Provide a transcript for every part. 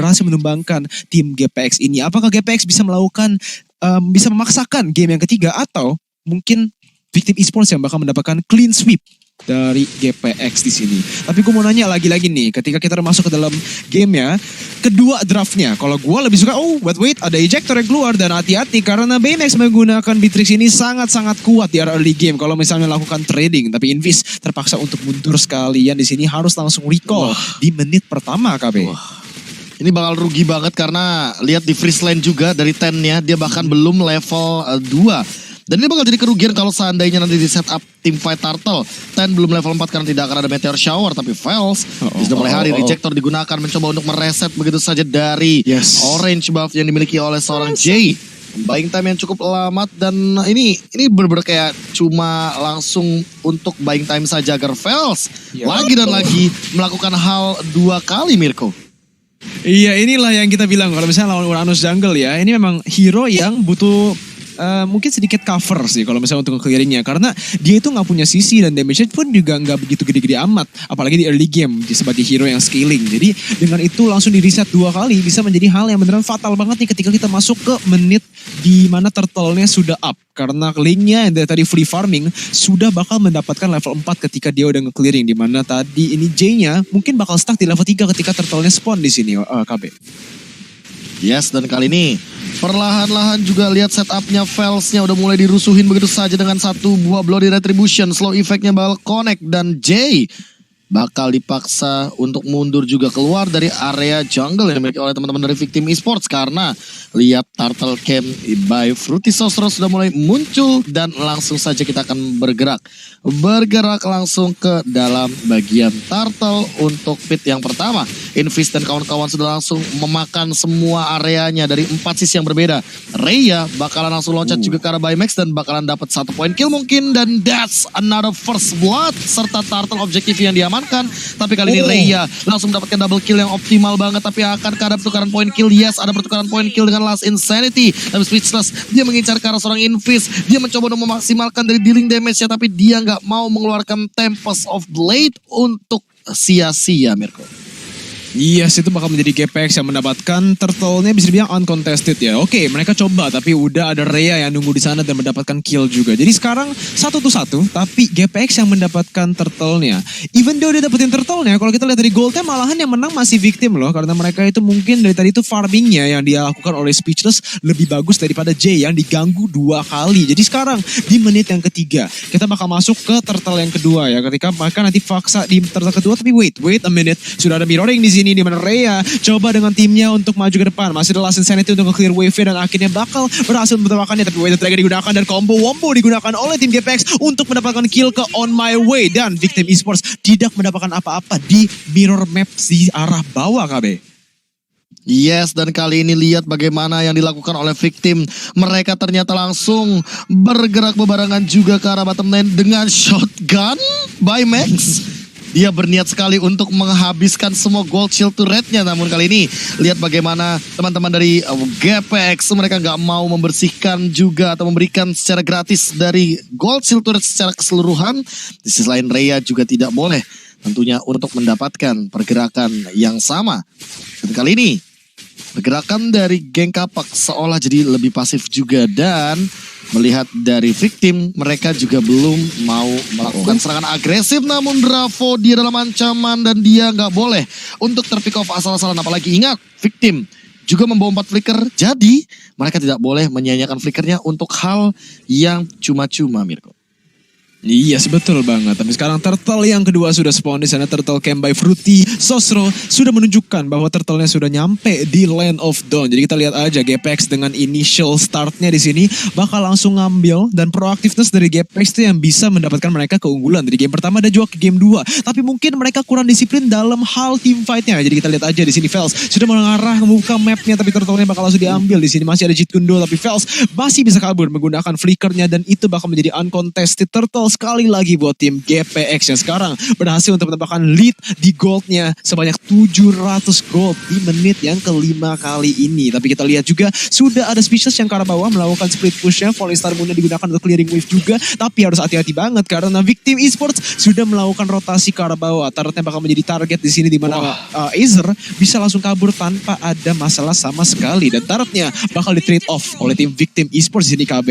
berhasil menumbangkan tim GPX ini. Apakah GPX bisa melakukan, bisa memaksakan game yang ketiga atau mungkin Victim Esports yang bakal mendapatkan clean sweep dari GPX di sini. Tapi gue mau nanya lagi-lagi nih, ketika kita masuk ke dalam gamenya, kedua draftnya, kalau gue lebih suka, wait, ada ejector yang keluar dan hati-hati karena BMX menggunakan Beatrix ini sangat-sangat kuat di early game. Kalau misalnya lakukan trading, tapi Invis terpaksa untuk mundur sekalian di sini harus langsung recall di menit pertama KB. Ini bakal rugi banget karena lihat di freeze lane juga dari Ten-nya, dia bahkan belum level 2. Dan ini bakal jadi kerugian kalau seandainya nanti di setup tim fight Turtle. Ten belum level 4 karena tidak akan ada Meteor Shower. Tapi Vels sudah mulai hari. Rejector digunakan mencoba untuk mereset begitu saja dari orange buff yang dimiliki oleh seorang Jay. Buying time yang cukup lama dan ini bener-bener kayak cuma langsung untuk buying time saja agar Vels lagi dan lagi melakukan hal 2 kali Mirko. Iya, inilah yang kita bilang kalau misalnya lawan Uranus Jungle ya, ini memang hero yang butuh mungkin sedikit cover sih kalau misalnya untuk clearingnya, karena dia itu nggak punya CC dan damage pun juga nggak begitu gede-gede amat, apalagi di early game sebagai hero yang scaling. Jadi dengan itu langsung di reset 2 kali bisa menjadi hal yang beneran fatal banget nih ketika kita masuk ke menit di mana turtle-nya sudah up, karena linknya yang dari tadi free farming sudah bakal mendapatkan level 4 ketika dia udah nge-clearing, di mana tadi ini J-nya mungkin bakal stuck di level 3 ketika turtle-nya spawn di sini KB. Yes, dan kali ini perlahan-lahan juga lihat setupnya Vels-nya udah mulai dirusuhin begitu saja dengan satu buah Bloody Retribution. Slow effect-nya bakal connect dan Jay bakal dipaksa untuk mundur juga keluar dari area jungle yang dimiliki oleh teman-teman dari Victim Esports, karena lihat Turtle Camp by Fruity Sosro sudah mulai muncul dan langsung saja kita akan bergerak langsung ke dalam bagian Turtle untuk pit yang pertama. Invis dan kawan-kawan sudah langsung memakan semua areanya dari 4 sisi yang berbeda. Raya bakalan langsung loncat juga ke arah Baymax dan bakalan dapat 1 point kill mungkin, dan that's another first blood serta Turtle objektif yang diamankan. Tapi kali ini Raya langsung mendapatkan double kill yang optimal banget, tapi akan ada pertukaran point kill. Yes, ada pertukaran point kill dengan Last Insanity, tapi Speechless dia mengincar ke arah seorang Invis. Dia mencoba untuk memaksimalkan dari dealing damage-nya, tapi dia nggak mau mengeluarkan Tempest of Blade untuk sia-sia Mirko. Yes, itu bakal menjadi GPX yang mendapatkan turtle-nya bisa dibilang uncontested ya. Oke, mereka coba tapi udah ada Rhea yang nunggu di sana dan mendapatkan kill juga. Jadi sekarang 1-1 tapi GPX yang mendapatkan turtle-nya. Even though dia dapetin turtle-nya, kalau kita lihat dari gold-nya malahan yang menang masih Victim loh, karena mereka itu mungkin dari tadi itu farming-nya yang dia lakukan oleh Speechless lebih bagus daripada Jay yang diganggu 2 kali. Jadi sekarang di menit yang ketiga kita bakal masuk ke turtle yang kedua ya, ketika mereka nanti paksa di turtle kedua. Tapi wait a minute, sudah ada mirroring di sini di mana Rhea coba dengan timnya untuk maju ke depan. Masih ada Last Insanity untuk nge-clear wave dan akhirnya bakal berhasil mendapatkannya, tapi Wave Dragon digunakan dan combo wombo digunakan oleh tim GPX untuk mendapatkan kill ke On My Way, dan Victim Esports tidak mendapatkan apa-apa di mirror map di arah bawah KB. Yes, dan kali ini lihat bagaimana yang dilakukan oleh Victim. Mereka ternyata langsung bergerak bebarengan juga ke arah bottom lane dengan shotgun by Max. Dia berniat sekali untuk menghabiskan semua gold shield turret-nya. Namun kali ini lihat bagaimana teman-teman dari GPX mereka nggak mau membersihkan juga atau memberikan secara gratis dari gold shield turret secara keseluruhan. Di sisi lain Rhea juga tidak boleh tentunya untuk mendapatkan pergerakan yang sama. Dan kali ini pergerakan dari geng Kapak seolah jadi lebih pasif juga, dan melihat dari Victim mereka juga belum mau melakukan serangan agresif. Namun Bravo dia dalam ancaman dan dia nggak boleh untuk terpick off asal-asalan. Apalagi ingat Victim juga membawa 4 flicker, jadi mereka tidak boleh menyia-nyiakan flickernya untuk hal yang cuma-cuma Mirko. Iya, betul banget. Tapi sekarang turtle yang kedua sudah spawn di sana. Turtle Camp by Fruity Sosro sudah menunjukkan bahwa turtle-nya sudah nyampe di Land of Dawn. Jadi kita lihat aja GPX dengan initial startnya di sini bakal langsung ngambil, dan proaktivitas dari GPX itu yang bisa mendapatkan mereka keunggulan dari game pertama dan juga ke game 2. Tapi mungkin mereka kurang disiplin dalam hal team fight-nya. Jadi kita lihat aja di sini Vels sudah mengarah membuka map-nya, tapi turtle-nya bakal langsung diambil. Di sini masih ada Jit Kundo, tapi Vels masih bisa kabur menggunakan flickernya, dan itu bakal menjadi uncontested turtle sekali lagi buat tim GPX yang sekarang berhasil untuk mendapatkan lead di goldnya sebanyak 700 gold di menit yang kelima kali ini. Tapi kita lihat juga sudah ada Speechless yang ke arah bawah melakukan split pushnya. Falling Star Moon digunakan untuk clearing wave juga, tapi harus hati-hati banget karena Victim Esports sudah melakukan rotasi ke arah bawah. Turretnya bakal menjadi target di sini di mana Azer bisa langsung kabur tanpa ada masalah sama sekali dan turretnya bakal di trade off oleh tim Victim Esports di sini KB.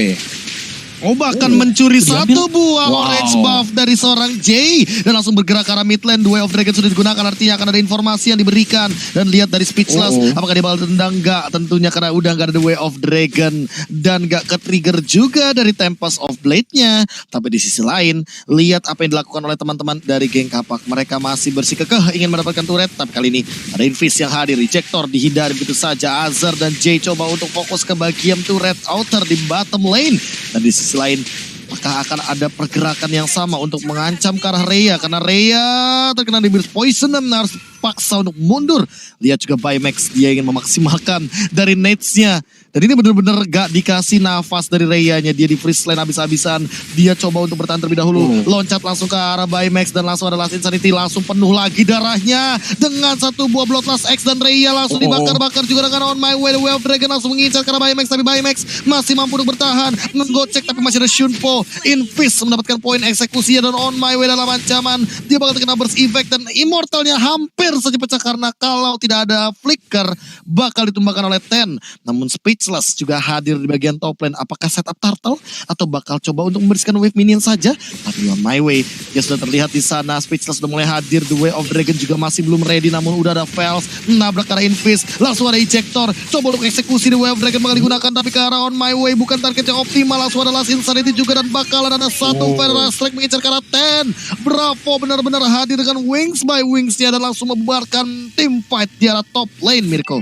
Bahkan mencuri diambil. satu buah orange buff dari seorang Jay dan langsung bergerak ke arah mid lane. The Way of Dragon sudah digunakan, artinya akan ada informasi yang diberikan. Dan lihat dari Speechless, apakah dia bakal tendang? Enggak, tentunya karena udah gak ada The Way of Dragon dan gak ke-trigger juga dari Tempest of Blade-nya. Tapi di sisi lain, lihat apa yang dilakukan oleh teman-teman dari geng Kapak. Mereka masih bersikukuh ingin mendapatkan turret, tapi kali ini ada Invis yang hadir. Rejector dihindari begitu saja. Azer dan Jay coba untuk fokus ke bagian turret outer di bottom lane. Dan di sisi lain, apakah akan ada pergerakan yang sama untuk mengancam ke arah Rhea? Karena Rhea terkena di Burst Poison dan harus paksa untuk mundur. Lihat juga Baymax, dia ingin memaksimalkan dari nades-nya. Dan ini benar-benar gak dikasih nafas dari Rhea-nya. Dia di freeze lane habis-habisan. Dia coba untuk bertahan terlebih dahulu. Loncat langsung ke arah Baymax dan langsung ada Last Insanity. Langsung penuh lagi darahnya dengan satu buah Bloodlust X dan Rhea langsung dibakar-bakar juga dengan On My Way. The Way of Dragon langsung mengincar ke arah Baymax. Tapi Baymax masih mampu untuk bertahan. Menggocek tapi masih ada Shunpo. Invis mendapatkan poin eksekusinya dan On My Way dalam ancaman. Dia bakal terkena burst effect dan immortalnya hampir saja pecah karena kalau tidak ada flicker bakal ditumbangkan oleh Ten. Namun Speechless juga hadir di bagian top lane. Apakah setup turtle atau bakal coba untuk membersihkan wave minion saja? Tapi On My Way dia sudah terlihat di sana. Speechless sudah mulai hadir. The Way of Dragon juga masih belum ready, namun udah ada Fels nabrak ke arah Invis. Langsung ada Ejector coba untuk eksekusi. The Way of Dragon bakal digunakan tapi ke arah On My Way bukan target yang optimal. Langsung ada Last Insanity juga dan bakalan ada satu Fire Strike mengincar ke arah Ten. Bravo benar-benar hadir dengan Wings by Wings-nya dan langsung membubarkan tim fight di arah top lane, Mirko.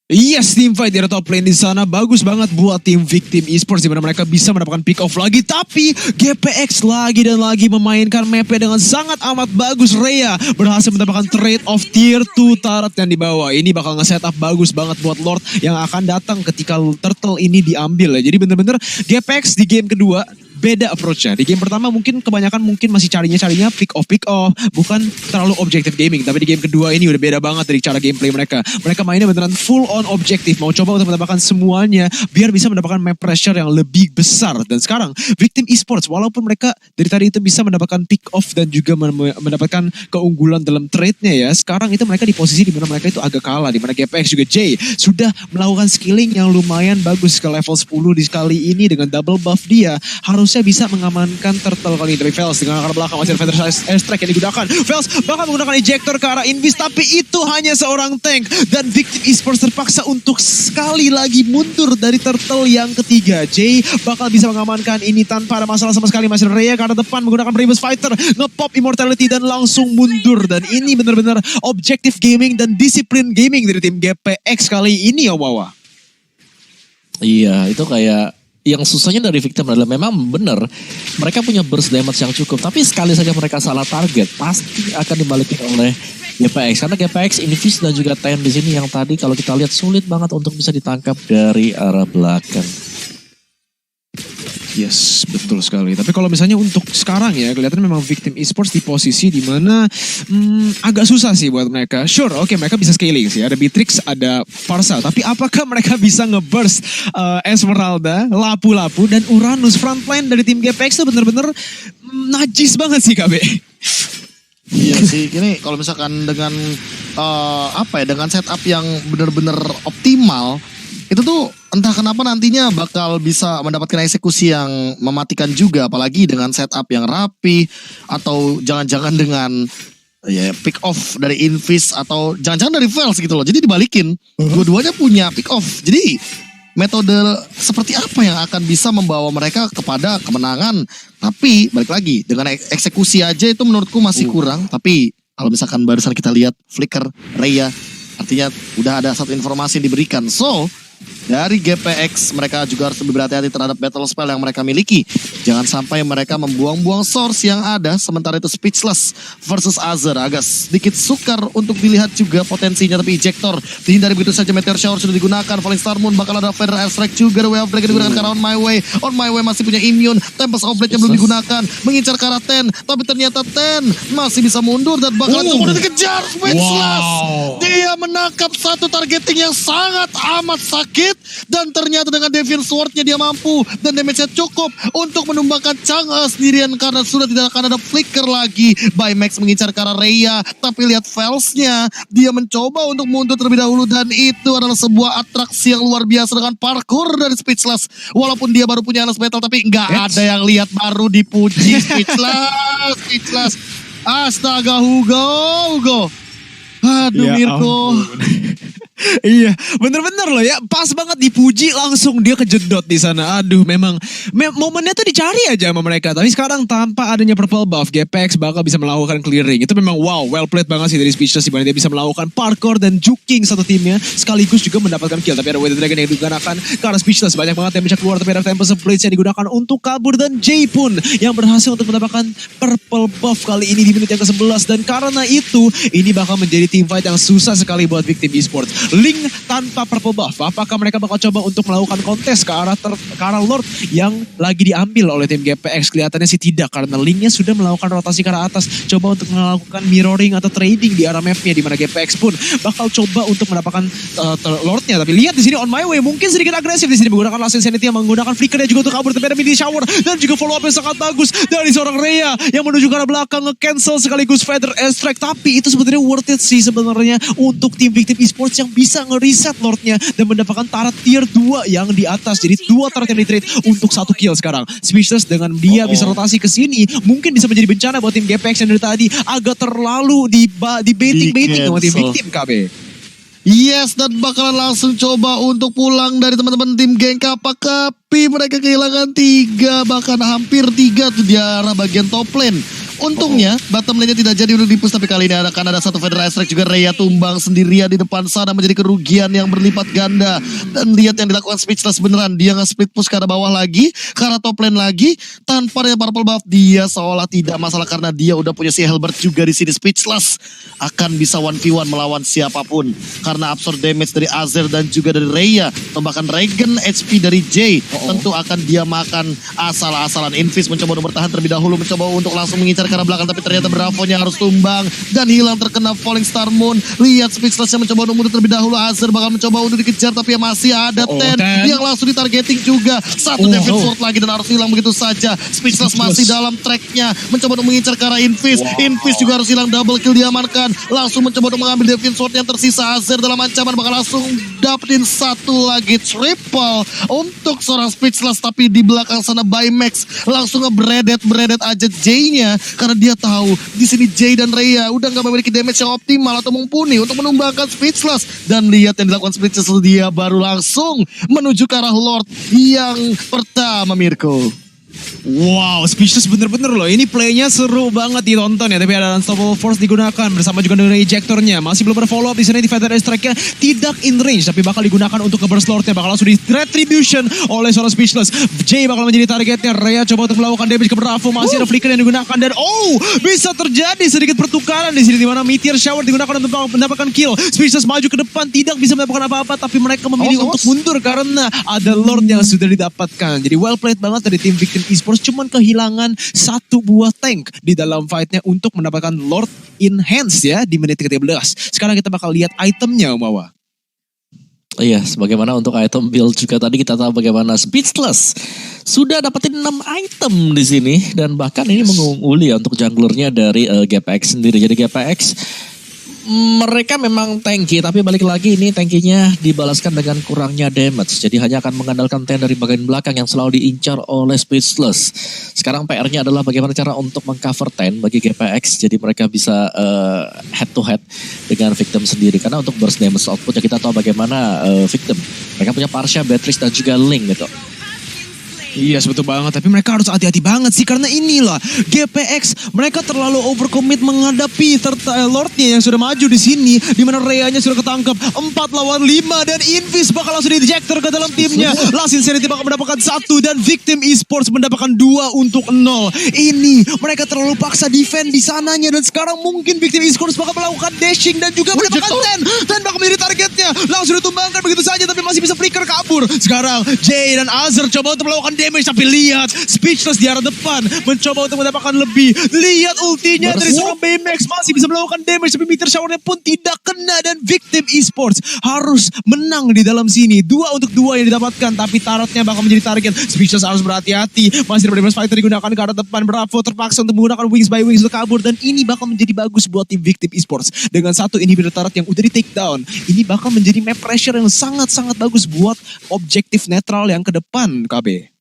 Yes, team fight di top lane di sana bagus banget buat tim Victim Esports di mana mereka bisa mendapatkan pick off lagi, tapi GPX lagi dan lagi memainkan mapnya dengan sangat amat bagus. Rhea berhasil mendapatkan trade of tier 2 turret yang dibawa. Ini bakal nge-setup bagus banget buat Lord yang akan datang ketika turtle ini diambil ya. Jadi bener-bener GPX di game kedua beda approach-nya. Di game pertama mungkin kebanyakan masih carinya pick off, bukan terlalu objektif gaming. Tapi di game kedua ini udah beda banget dari cara gameplay mereka. Mereka mainnya beneran full on objektif, mau coba untuk mendapatkan semuanya biar bisa mendapatkan map pressure yang lebih besar. Dan sekarang Victim Esports walaupun mereka dari tadi itu bisa mendapatkan pick off dan juga mendapatkan keunggulan dalam trade-nya ya, sekarang itu mereka di posisi di mana mereka itu agak kalah, di mana GPX juga Jay sudah melakukan skilling yang lumayan bagus ke level 10 di kali ini dengan double buff dia. Harusnya bisa mengamankan turtle kali ini. Dari Fels dengan arah belakang masih ada Feather Airstrike yang digunakan. Fels bakal menggunakan ejector ke arah Invis, tapi itu hanya seorang tank dan Victim Esports terpaksa untuk sekali lagi mundur dari turtle yang ketiga. Jay bakal bisa mengamankan ini tanpa ada masalah sama sekali. Masih Rhea ke arah depan menggunakan Primus Fighter, ngepop Immortality dan langsung mundur. Dan ini benar-benar objektif gaming dan disiplin gaming dari tim GPX kali ini ya Wawa. Iya, itu kayak yang susahnya dari Victim adalah memang benar mereka punya burst damage yang cukup, tapi sekali saja mereka salah target pasti akan dibalikin oleh GPX karena GPX, Invis dan juga Ten di sini yang tadi kalau kita lihat sulit banget untuk bisa ditangkap dari arah belakang. Yes, betul sekali. Tapi kalau misalnya untuk sekarang ya, kelihatan memang Victim Esports di posisi di mana agak susah sih buat mereka. Sure, oke, mereka bisa scaling sih. Ada Beatrix, ada Parcel. Tapi apakah mereka bisa ngeburst Esmeralda, Lapu-Lapu, dan Uranus? Frontline dari tim GPX itu bener-bener najis banget sih KB. Iya sih, ini kalau misalkan dengan dengan setup yang benar-benar optimal, itu tuh entah kenapa nantinya bakal bisa mendapatkan eksekusi yang mematikan juga, apalagi dengan setup yang rapi atau jangan-jangan dengan ya pick off dari Invis atau jangan-jangan dari Fels gitu loh. Jadi dibalikin, dua-duanya punya pick off. Jadi metode seperti apa yang akan bisa membawa mereka kepada kemenangan? Tapi balik lagi dengan eksekusi aja itu menurutku masih kurang. Tapi kalau misalkan barusan kita lihat flicker Rhea, artinya udah ada satu informasi yang diberikan. So dari GPX. Mereka juga harus lebih berhati-hati terhadap battle spell yang mereka miliki. Jangan sampai mereka membuang-buang source yang ada. Sementara itu Speechless versus Azer agak sedikit sukar untuk dilihat juga potensinya. Tapi ejector dihindari begitu saja. Meteor Shower sudah digunakan. Falling Star Moon bakal ada Feather Airstrike juga. The Way of Dragon digunakan karena On My Way. On My Way masih punya immune. Tempest of Blade-nya belum digunakan. Mengincar ke arah Ten. Tapi ternyata Ten masih bisa mundur dan bakalan kemudian dikejar. Speechless. Dia menangkap satu targeting yang sangat amat sakit. Dan ternyata dengan Deviant Sword-nya dia mampu. Dan damage-nya cukup untuk menumbangkan Chang'e sendirian. Karena sudah tidak akan ada flicker lagi. Baymax mengincar ke arah Rhea. Tapi lihat Fels-nya. Dia mencoba untuk mundur terlebih dahulu. Dan itu adalah sebuah atraksi yang luar biasa dengan parkour dari Speechless. Walaupun dia baru punya Honest Battle. Tapi nggak ada yang lihat baru dipuji. Speechless. Astaga Hugo. Aduh Ya Mirko. Iya, bener-bener loh ya. Pas banget dipuji langsung dia kejedot di sana. Aduh, memang momennya tuh dicari aja sama mereka. Tapi sekarang tanpa adanya purple buff, GPX bakal bisa melakukan clearing. Itu memang wow, well played banget sih dari Speechless. Dimana dia bisa melakukan parkour dan juking satu timnya. Sekaligus juga mendapatkan kill. Tapi ada Way of Dragon yang digunakan karena Speechless banyak banget damage keluar. Tapi ada Tempest of Blades yang digunakan untuk kabur. Dan Jay pun yang berhasil untuk mendapatkan purple buff kali ini di menit yang ke-11. Dan karena itu, ini bakal menjadi teamfight yang susah sekali buat Victim Esports. Link tanpa purple buff. Apakah mereka bakal coba untuk melakukan kontes ke arah Lord yang lagi diambil oleh tim GPX? Kelihatannya sih tidak, karena Linknya sudah melakukan rotasi ke arah atas, coba untuk melakukan mirroring atau trading di arah mapnya, di mana GPX pun bakal coba untuk mendapatkan Lordnya. Tapi lihat di sini On My Way mungkin sedikit agresif di sini menggunakan Last Insanity yang menggunakan flickernya juga untuk kabur. Tapi ada midi shower dan juga follow up yang sangat bagus dari seorang Rhea yang menuju ke arah belakang, nge-cancel sekaligus Feather Airstrike. Tapi itu sebenarnya worth it sih sebenarnya untuk tim Victim Esports yang bisa nge-reset Lordnya dan mendapatkan turret tier 2 yang di atas. Jadi 2 turret yang di-trade untuk 1 kill sekarang. Speechless dengan dia bisa rotasi ke sini mungkin bisa menjadi bencana buat tim GPX yang dari tadi agak terlalu di baiting sama tim Victim KB. Yes, dan bakalan langsung coba untuk pulang dari teman-teman tim geng Kappa. Tapi mereka kehilangan 3, bahkan hampir 3 tuh di arah bagian top lane. Untungnya bottom lane-nya tidak jadi untuk dipus, tapi kali ini akan ada satu Feather Airstrike juga. Rhea tumbang sendirian di depan sana menjadi kerugian yang berlipat ganda. Dan lihat yang dilakukan Speechless beneran, dia nge-split push ke arah bawah lagi, ke arah top lane lagi tanpa ada purple buff. Dia seolah tidak masalah karena dia udah punya si Helbert juga di sini. Speechless akan bisa 1v1 melawan siapapun karena absorb damage dari Azer dan juga dari Rhea. Bahkan Regen HP dari Jay tentu akan dia makan asal-asalan. Invis mencoba untuk bertahan terlebih dahulu, mencoba untuk langsung mengincar ke arah belakang, tapi ternyata Bravo-nya harus tumbang dan hilang terkena Falling Star Moon. Lihat Speechless yang mencoba untuk mundur terlebih dahulu. Azer bakal mencoba untuk dikejar, tapi masih ada Ten yang langsung ditargeting juga. Satu Deviant Sword lagi dan harus hilang begitu saja. Speechless masih dalam tracknya, mencoba untuk mengincar ke arah Invis. Invis juga harus hilang, double kill diamankan. Langsung mencoba untuk mengambil Deviant Sword yang tersisa. Azer dalam ancaman bakal langsung dapetin satu lagi triple untuk seorang Speechless, tapi di belakang sana Baymax langsung ngebredet aja Jay-nya karena dia tahu di sini Jay dan Rhea udah nggak memiliki damage yang optimal atau mumpuni untuk menumbangkan Speechless. Dan lihat yang dilakukan Speechless, dia baru langsung menuju ke arah Lord yang pertama, Mirko. Wow, Speechless bener-bener loh. Ini playnya seru banget ditonton ya. Tapi ada Unstoppable Force digunakan bersama juga dengan ejectornya. Masih belum berfollow up di sini. Di Feather Airstrike-nya tidak in range, tapi bakal digunakan untuk ke-burst Lord-nya. Bakal langsung di retribution oleh seorang Speechless. Jay bakal menjadi targetnya. Rhea coba untuk melakukan damage ke Bravo. Masih ada flicker yang digunakan dan bisa terjadi sedikit pertukaran di sini, di mana Meteor Shower digunakan untuk mendapatkan kill. Speechless maju ke depan, tidak bisa mendapatkan apa-apa, tapi mereka memilih untuk mundur karena ada Lord yang sudah didapatkan. Jadi well played banget dari tim Victim Esports, cuman kehilangan satu buah tank di dalam fightnya untuk mendapatkan Lord in hands ya di menit ke-13. Sekarang kita bakal lihat itemnya, Mawa. Iya, sebagaimana untuk item build juga tadi kita tahu bagaimana Speechless sudah dapetin 6 item di sini dan bahkan ini mengungguli ya untuk junglernya dari GPX sendiri. Jadi GPX mereka memang tanky, tapi balik lagi ini tankinya dibalaskan dengan kurangnya damage. Jadi hanya akan mengandalkan Ten dari bagian belakang yang selalu diincar oleh Speechless. Sekarang PR-nya adalah bagaimana cara untuk mengcover Ten bagi GPX. Jadi mereka bisa head to head dengan Victim sendiri. Karena untuk burst damage outputnya kita tahu bagaimana Victim. Mereka punya Parsha, Beatrice dan juga Link gitu. Iya betul banget, tapi mereka harus hati-hati banget sih karena inilah GPX mereka terlalu overcommit menghadapi Lordnya yang sudah maju di sini, di mana Rhea-nya sudah ketangkap 4 lawan 5 dan Invis bakal langsung di-ejector ke dalam timnya. Last Insanity bakal mendapatkan 1 dan Victim Esports mendapatkan 2 untuk 0. Ini mereka terlalu paksa defend di sananya dan sekarang mungkin Victim Esports bakal melakukan dashing dan juga mendapatkan 10 dan bakal menjadi targetnya. Langsung ditumbangkan begitu saja tapi masih bisa flicker kabur. Sekarang Jay dan Azir coba untuk melakukan damage tapi lihat Speechless di arah depan mencoba untuk mendapatkan lebih. Lihat ultinya dari seorang Baymax masih bisa melakukan damage tapi meteor showernya pun tidak kena dan Victim Esports harus menang di dalam sini. 2 untuk 2 yang didapatkan tapi tarotnya bakal menjadi target. Speechless harus berhati-hati. Masih ada Damage Fighter digunakan ke arah depan. Bravo terpaksa untuk menggunakan Wings by Wings untuk kabur dan ini bakal menjadi bagus buat tim Victim Esports. Dengan 1 inhibitor turret yang udah di take down, ini bakal menjadi map pressure yang sangat-sangat bagus buat objektif netral yang ke depan KB.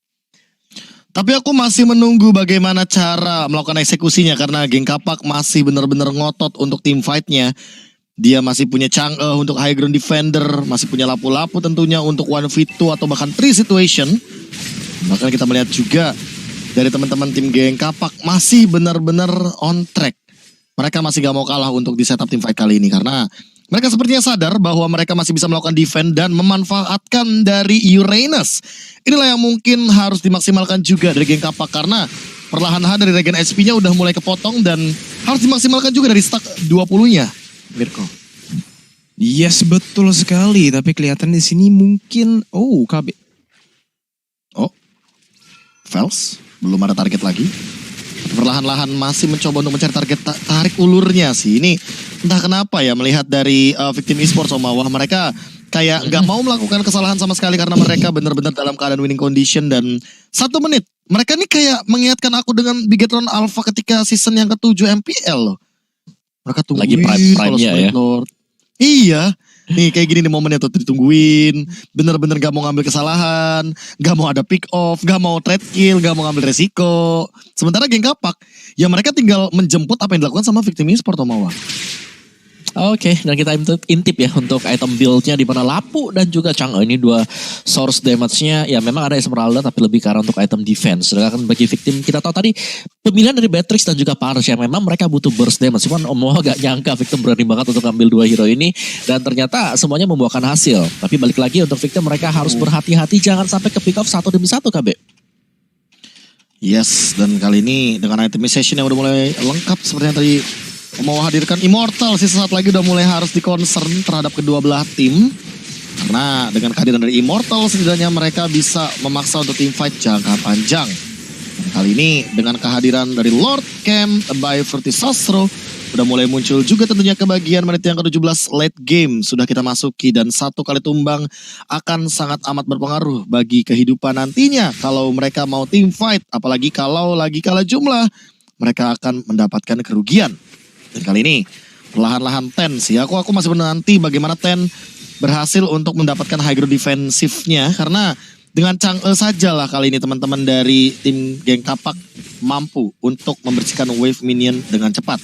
Tapi aku masih menunggu bagaimana cara melakukan eksekusinya karena Geng Kapak masih benar-benar ngotot untuk team fight-nya. Dia masih punya Chang'e untuk high ground defender, masih punya Lapu-Lapu tentunya untuk 1v2 atau bahkan 3 situation. Bahkan kita melihat juga dari teman-teman tim Geng Kapak masih benar-benar on track. Mereka masih gak mau kalah untuk di setup team fight kali ini karena mereka sepertinya sadar bahwa mereka masih bisa melakukan defense dan memanfaatkan dari Uranus. Inilah yang mungkin harus dimaksimalkan juga dari Geng Kapak karena perlahan-lahan dari regen HP-nya udah mulai kepotong dan harus dimaksimalkan juga dari stack 20-nya. Mirko. Yes, betul sekali, tapi kelihatan di sini mungkin KB. Oh. Fels belum ada target lagi. Perlahan-lahan masih mencoba untuk mencari target tarik ulurnya sih. Ini entah kenapa ya melihat dari Victim Esports Omawa mereka kayak nggak mau melakukan kesalahan sama sekali karena mereka benar-benar dalam keadaan winning condition dan 1 menit. Mereka ini kayak mengingatkan aku dengan Bigetron Alpha ketika season yang ke-7 MPL loh. Mereka tungguin Lagi prime-nya ya. Lord. Iya. Nih kayak gini nih momennya tuh ditungguin. Bener-bener gak mau ngambil kesalahan. Gak mau ada pick off. Gak mau trade kill. Gak mau ngambil resiko. Sementara Geng Kapak ya mereka tinggal menjemput apa yang dilakukan sama Victim Esports Omawa. Oke, dan kita intip ya untuk item build-nya di mana Lapu dan juga Chang'e ini 2 source damage-nya ya memang ada Esmeralda tapi lebih ke arah untuk item defense. Sedangkan bagi Victim kita tahu tadi pemilihan dari Beatrix dan juga Parsh ya memang mereka butuh burst damage. Cuman Omawa gak nyangka Victim berani banget untuk ngambil 2 hero ini dan ternyata semuanya membuahkan hasil. Tapi balik lagi untuk Victim mereka harus berhati-hati jangan sampai ke pick off 1 demi 1 KB. Yes, dan kali ini dengan itemization yang udah mulai lengkap seperti yang tadi mau hadirkan Immortal sih sesaat lagi udah mulai harus di-concern terhadap kedua belah tim. Karena dengan kehadiran dari Immortal setidaknya mereka bisa memaksa untuk team fight jangka panjang. Dan kali ini dengan kehadiran dari Lord Camp by Vertisastro udah mulai muncul juga tentunya ke bagian menit yang ke-17 late game sudah kita masuki dan 1 kali tumbang akan sangat amat berpengaruh bagi kehidupan nantinya kalau mereka mau team fight apalagi kalau lagi kalah jumlah mereka akan mendapatkan kerugian. Dan kali ini perlahan-lahan Ten sih aku masih menanti bagaimana Ten berhasil untuk mendapatkan high ground defensifnya karena dengan Chang'e saja lah kali ini teman-teman dari tim Geng Kapak mampu untuk membersihkan wave minion dengan cepat.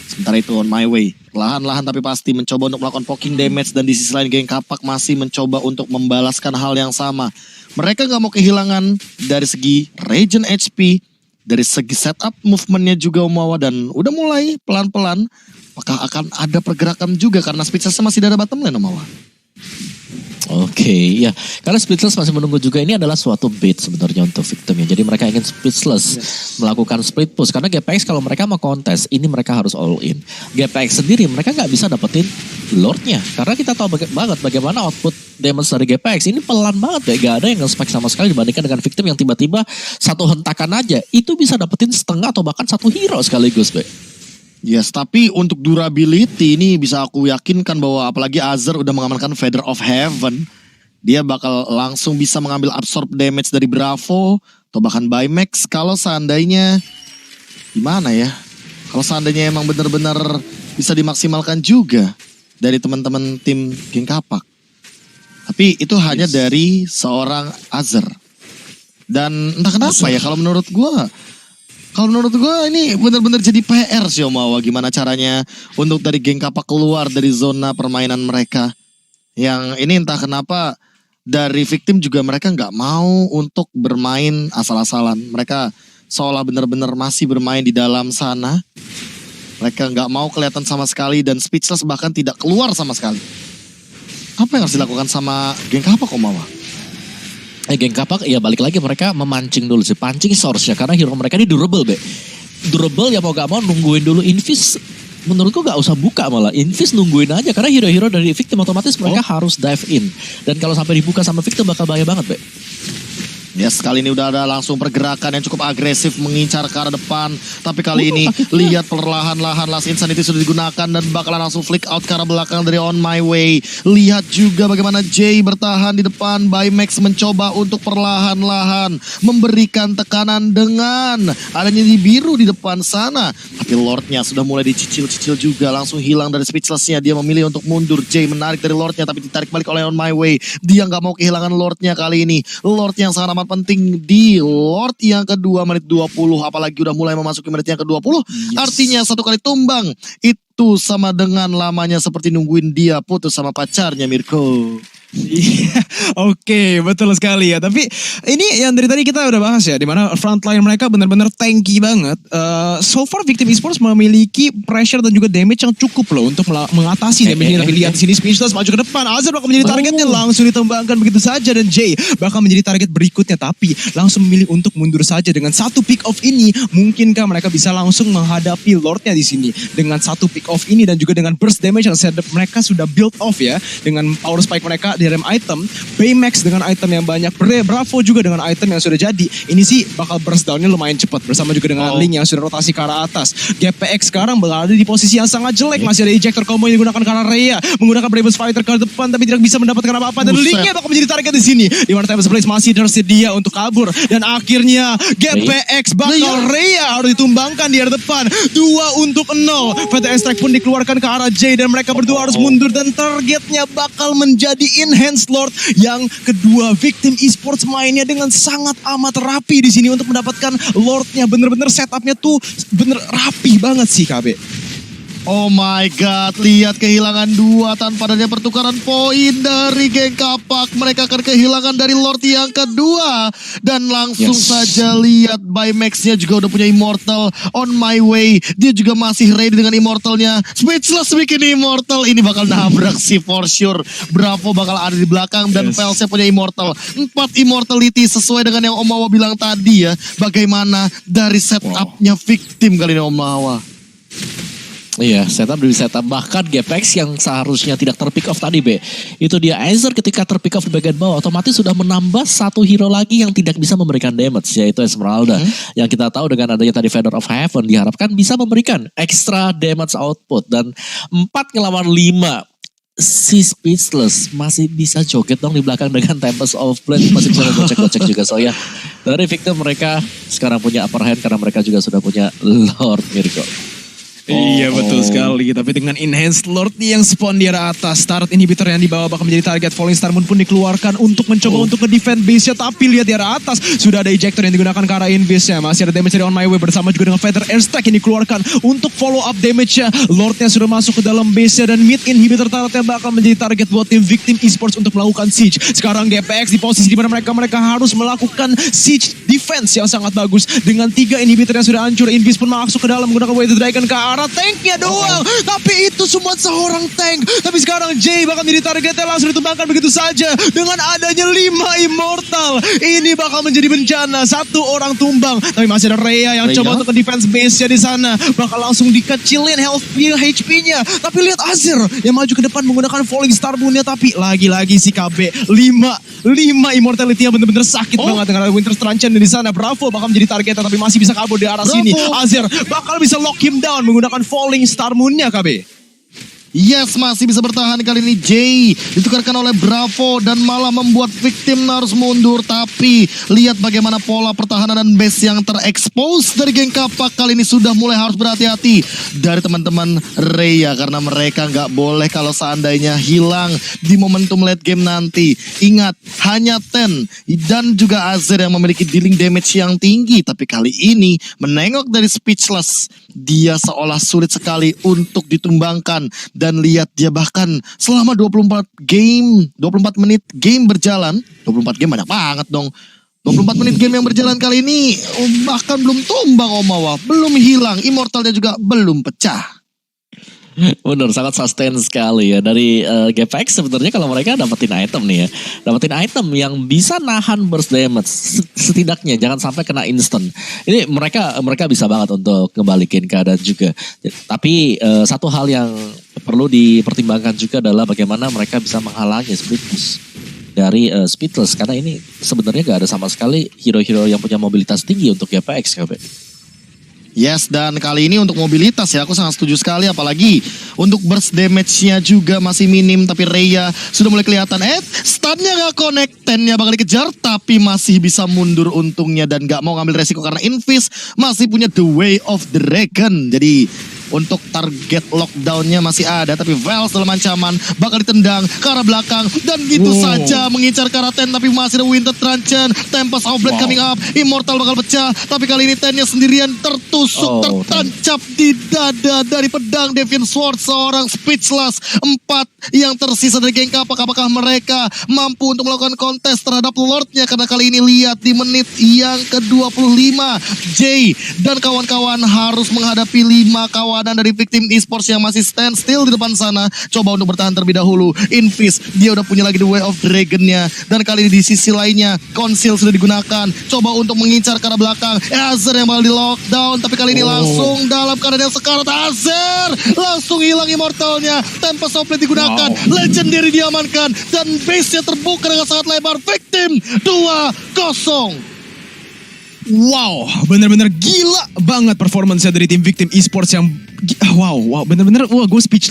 Sementara itu on my way perlahan-lahan tapi pasti mencoba untuk melakukan poking damage dan di sisi lain Geng Kapak masih mencoba untuk membalaskan hal yang sama. Mereka gak mau kehilangan dari segi regen HP, dari segi setup movementnya juga Omawa dan udah mulai pelan-pelan apakah akan ada pergerakan juga karena Speechless masih ada bottom lane Omawa. Oke, ya. Karena Speechless masih menunggu juga ini adalah suatu bait sebenarnya untuk Victim ya. Jadi mereka ingin Speechless melakukan split push. Karena GPX kalau mereka mau kontes, ini mereka harus all in. GPX sendiri mereka nggak bisa dapetin Lordnya. Karena kita tahu banget bagaimana output damage dari GPX. Ini pelan banget ya. Gak ada yang nge-spike sama sekali dibandingkan dengan Victim yang tiba-tiba 1 hentakan aja. Itu bisa dapetin setengah atau bahkan 1 hero sekaligus, Be. Yes, tapi untuk durability ini bisa aku yakinkan bahwa apalagi Azir udah mengamankan Feather of Heaven. Dia bakal langsung bisa mengambil absorb damage dari Bravo atau bahkan Baymax kalau seandainya gimana ya? Kalau seandainya emang benar-benar bisa dimaksimalkan juga dari teman-teman tim Geng Kapak. Tapi itu hanya dari seorang Azir. Dan entah kenapa ya kalau menurut gue ini benar-benar jadi PR sih Omawa gimana caranya untuk dari Geng Kapak keluar dari zona permainan mereka. Yang ini entah kenapa dari victim juga mereka nggak mau untuk bermain asal-asalan. Mereka seolah benar-benar masih bermain di dalam sana. Mereka nggak mau kelihatan sama sekali dan speechless bahkan tidak keluar sama sekali. Apa yang harus dilakukan sama geng Kapak Omawa? Geng Kapak ya balik lagi mereka memancing dulu sih. Pancing source ya karena hero mereka ini durable be. Durable ya mau gak mau nungguin dulu Invis. Menurutku gak usah buka malah. Invis nungguin aja karena hero-hero dari victim otomatis mereka harus dive in. Dan kalau sampai dibuka sama victim bakal bahaya banget be. Yes, kali ini udah ada langsung pergerakan yang cukup agresif mengincar ke arah depan. Tapi kali ini lihat perlahan-lahan Last Insanity sudah digunakan dan bakalan langsung flick out ke arah belakang dari On My Way. Lihat juga bagaimana Jay bertahan di depan. Baymax mencoba untuk perlahan-lahan memberikan tekanan dengan adanya di biru di depan sana. Tapi Lordnya sudah mulai dicicil-cicil juga. Langsung hilang dari speechlessnya. Dia memilih untuk mundur. Jay menarik dari Lordnya tapi ditarik balik oleh On My Way. Dia nggak mau kehilangan Lordnya kali ini. Lord yang sangat amat penting di Lord yang kedua menit 20. Apalagi udah mulai memasuki menit yang ke-20. Artinya satu kali tumbang itu sama dengan lamanya seperti nungguin dia putus sama pacarnya Mirko. Iya, oke, betul sekali ya. Tapi ini yang dari tadi kita udah bahas ya, dimana frontline mereka benar-benar tanky banget. So far Victim Esports memiliki pressure dan juga damage yang cukup loh untuk mengatasi damage ini. Tapi lihat di sini Speechless maju ke depan, Azir bakal menjadi targetnya, langsung ditembangkan begitu saja dan Jay bakal menjadi target berikutnya. Tapi langsung memilih untuk mundur saja dengan satu pick off ini. Mungkinkah mereka bisa langsung menghadapi Lordnya di sini dengan satu pick off ini dan juga dengan burst damage yang mereka sudah build off ya dengan power spike mereka di rem item, Baymax dengan item yang banyak, Bravo juga dengan item yang sudah jadi. Ini sih bakal burst downnya lumayan cepat bersama juga dengan Link yang sudah rotasi ke arah atas. GPX sekarang berada di posisi yang sangat jelek, masih ada ejector combo yang digunakan karena Rhea menggunakan Bravest Fighter ke depan tapi tidak bisa mendapatkan apa-apa dan Linknya bakal menjadi target di sini. Di mana Timeless Blaze masih tersedia untuk kabur dan akhirnya GPX bakal Rhea harus ditumbangkan di arah depan. 2-0. Fatal Strike pun dikeluarkan ke arah Jay dan mereka berdua harus mundur dan targetnya bakal menjadi Enhanced Lord yang kedua. Victim Esports mainnya dengan sangat amat rapi di sini untuk mendapatkan Lordnya. Bener-bener setupnya tuh bener rapi banget sih KB. Oh my god, lihat kehilangan 2 tanpa adanya pertukaran poin dari geng Kapak. Mereka akan kehilangan dari Lord yang kedua. Dan langsung saja lihat Baymax-nya juga udah punya Immortal. On My Way, dia juga masih ready dengan Immortalnya. Speechless bikin Immortal, ini bakal nabrak sih for sure. Bravo bakal ada di belakang dan Pelsnya punya Immortal. 4 Immortality sesuai dengan yang Omawa bilang tadi ya. Bagaimana dari setupnya victim kali ini Omawa. Iya, setup demi setup. Bahkan GPX yang seharusnya tidak terpick off tadi, Be. Itu dia, Azir ketika terpick off di bagian bawah, otomatis sudah menambah satu hero lagi yang tidak bisa memberikan damage, yaitu Esmeralda. Yang kita tahu dengan adanya tadi Feather of Heaven, diharapkan bisa memberikan extra damage output. Dan 4 ngelawan 5. Si Speechless masih bisa joget dong di belakang dengan Tempest of Blade. Masih bisa gocek-gocek juga. So ya, dari victim mereka sekarang punya upper hand karena mereka juga sudah punya Lord Mirko. Iya betul sekali, tapi dengan Enhanced Lord yang spawn di arah atas, turret inhibitor yang dibawa bakal menjadi target. Falling Star Moon pun dikeluarkan untuk mencoba untuk nge-defend base-nya, tapi lihat di arah atas sudah ada ejector yang digunakan ke arah Invis-nya. Masih ada damage dari On My Way bersama juga dengan Feather Airstrike yang dikeluarkan untuk follow up damage-nya. Lord-nya sudah masuk ke dalam base-nya dan mid inhibitor turret-nya bakal menjadi target buat tim Victim Esports untuk melakukan siege. Sekarang GPX di posisi di mana mereka harus melakukan siege defense yang sangat bagus dengan 3 inhibitor yang sudah hancur. Invis pun masuk ke dalam menggunakan Way to Dragon ke arah tanknya doang. Tapi itu semua seorang tank. Tapi sekarang Jay bakal menjadi targetnya, langsung ditumbangkan begitu saja. Dengan adanya 5 Immortal, ini bakal menjadi bencana. 1 orang tumbang. Tapi masih ada Rhea yang coba untuk defense base-nya di sana. Bakal langsung dikecilin health HP-nya. Tapi lihat Azir yang maju ke depan menggunakan Falling Star Moon-nya. Tapi lagi-lagi si KB 5 Immortality yang bener-bener sakit banget dengan Winter Truncheon di sana. Bravo bakal menjadi targetnya tapi masih bisa kabur di arah sini. Azir bakal bisa lock him down menggunakan Falling Star Moon-nya KB. Yes, masih bisa bertahan kali ini Jay. Ditukarkan oleh Bravo dan malah membuat victim harus mundur. Tapi lihat bagaimana pola pertahanan dan base yang terekspos dari geng Kapak kali ini sudah mulai harus berhati-hati dari teman-teman Rhea. Karena mereka nggak boleh kalau seandainya hilang di momentum late game nanti. Ingat, hanya Ten dan juga Azir yang memiliki dealing damage yang tinggi. Tapi kali ini menengok dari Speechless, dia seolah sulit sekali untuk ditumbangkan. Dan Dan lihat dia bahkan selama 24 menit game berjalan. 24 game banyak banget dong. 24 menit game yang berjalan kali ini bahkan belum tumbang Omawa. Belum hilang, immortalnya juga belum pecah. Bener, sangat sustain sekali ya. Dari GPX sebenarnya kalau mereka dapetin item nih ya. Dapetin item yang bisa nahan burst damage. Setidaknya jangan sampai kena instant. Ini mereka bisa banget untuk ngebalikin keadaan juga. Tapi satu hal yang perlu dipertimbangkan juga adalah bagaimana mereka bisa menghalangi split push dari Speedless. Karena ini sebenarnya gak ada sama sekali hero-hero yang punya mobilitas tinggi untuk GPX KB. Yes, dan kali ini untuk mobilitas ya, aku sangat setuju sekali. Apalagi untuk burst damage-nya juga masih minim. Tapi Rhea sudah mulai kelihatan. Stunnya gak connect, 10-nya bakal dikejar. Tapi masih bisa mundur untungnya. Dan gak mau ngambil resiko karena Invis masih punya The Way of the Dragon. Jadi untuk target lockdown-nya masih ada. Tapi Vels dalam ancaman bakal ditendang ke arah belakang. Dan gitu saja mengincar ke arah Ten. Tapi masih ada Winter Truncheon. Tempest of Blade coming up. Immortal bakal pecah. Tapi kali ini Ten-nya sendirian tertusuk, tertancap di dada dari pedang Deviant Sword. Seorang Speechless. 4 yang tersisa dari geng Kapak. Apakah mereka mampu untuk melakukan kontes terhadap Lordnya? Karena kali ini lihat di menit yang ke-25. Jay dan kawan-kawan harus menghadapi 5 kawanan dari Victim Esports yang masih stand still di depan sana. Coba untuk bertahan terlebih dahulu. Invis, dia udah punya lagi The Way of Dragon-nya. Dan kali ini di sisi lainnya, Conceal sudah digunakan. Coba untuk mengincar ke arah belakang. Azer yang bakal di lockdown. Tapi kali ini langsung dalam keadaan yang sekarat. Azer langsung hilang immortalnya. Tempest of Blade digunakan. Legendary diamankan. Dan base-nya terbuka dengan sangat lebar. Victim 2-0. Wow, bener-bener gila banget performance dari tim Victim Esports yang wow, bener-bener gue speechless.